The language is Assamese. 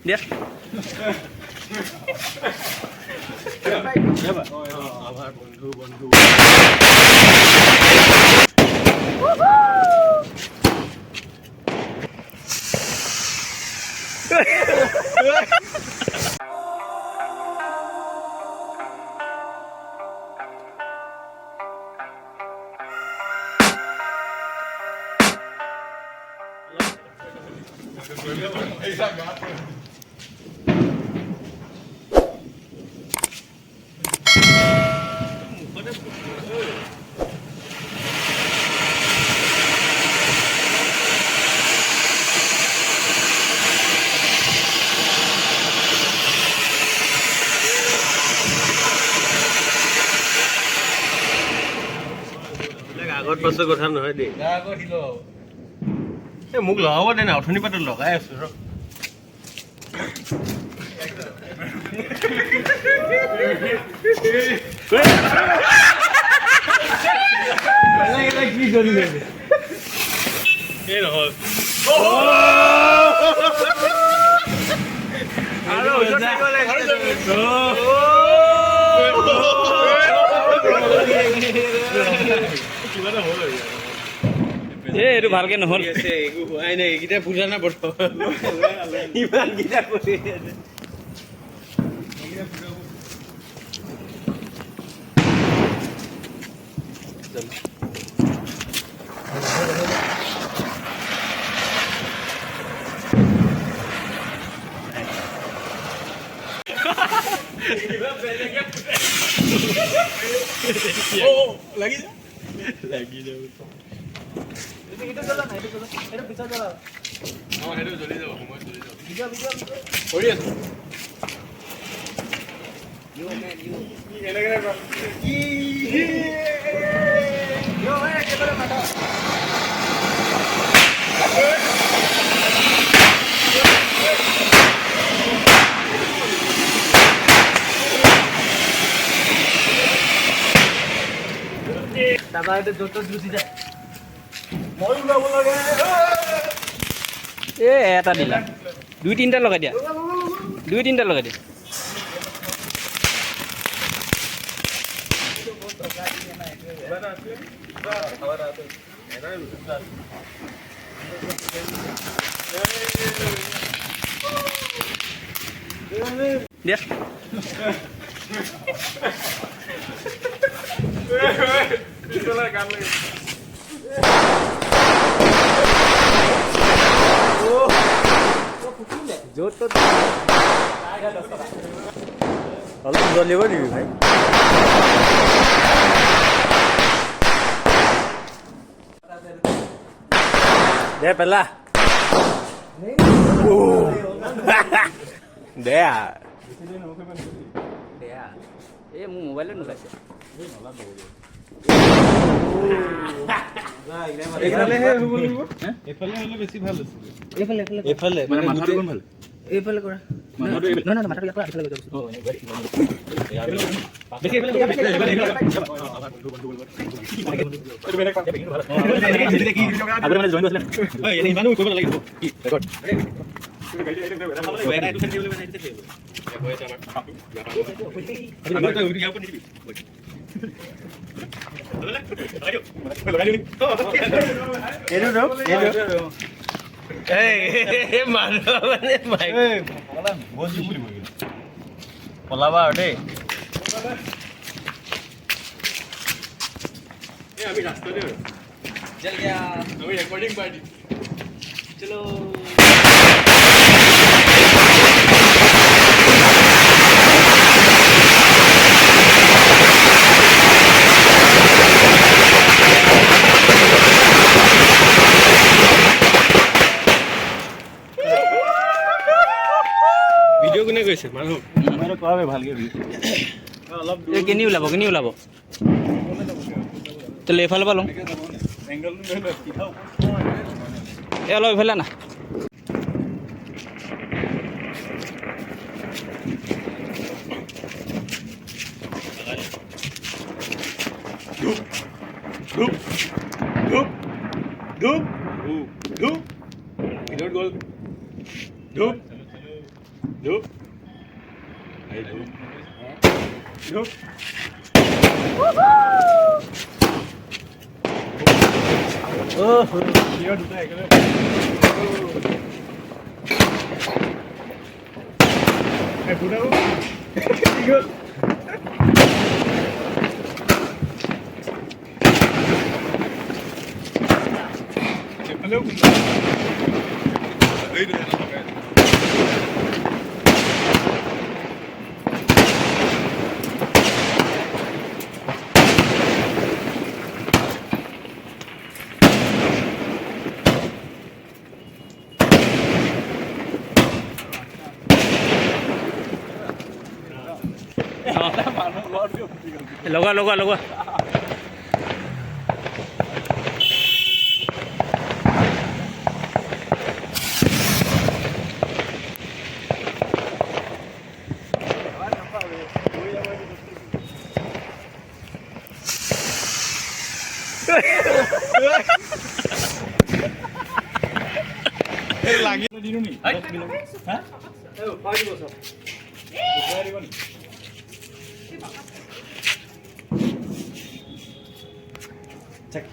দিয়া আমাৰ বন্ধু বন্ধু আগত পাছৰ কথা নহয় দেই মোক লগাব দে না অথনি পাতত লগাই আছো ৰ কি কৰি এই নহয় এইটো ভালকে নহল হোৱাই নাই এইকেইটা বুজা নাই বৰ্তমান ইমান কেইটা কৰি আছে লাগি যাব এটা চলা না এটা পিছা চলা হেডু জ্বলি যাব সময় জ্বলি যাব ভিডিও কৰি আছো ইউ ম্যান ইউ এনে কি ইউ ভাই কেতরে মাটা দাদা এটা যত গুছি যায় মই উলাব লাগে এ এটা দিলা দুই তিনটা লগাই দিয়া দিয়া অলপ জ্বলিব দিবি ভাই দে পেলা দে এই মোৰ মোবাইলত নোলাইছে এইফালে হলে বেছি ভাল আছিল এইফালে মানে মাথাটো কোন ভাল এইফালে কৰা নহয় মাথাটো ইয়াৰ পৰা আগফালে গৈ পলাবা আৰু দেই আমি ৰাস্তাতে चल गया আমি ৰেকৰ্ডিং পাৰ্টি चलो ভিডিও কোনে কৈছে মানুহ মই কোৱাবে ভালকে অলপ এই কেনি ওলাব তেলে এফালে পালো এংগল লৈ কিঠাও এ অলপ এফালে না ধূপ ধূপ ধূপ ধূপ ভিতৰত গ'ল ধূপ ধূপ ধূপ ধূপ দুটা একেলগে ফুটাও কি গ'ল Hello. লগা লগা লগা লাগি দিনো নি হা এ পাই দিব সব পাই দিব নি চেক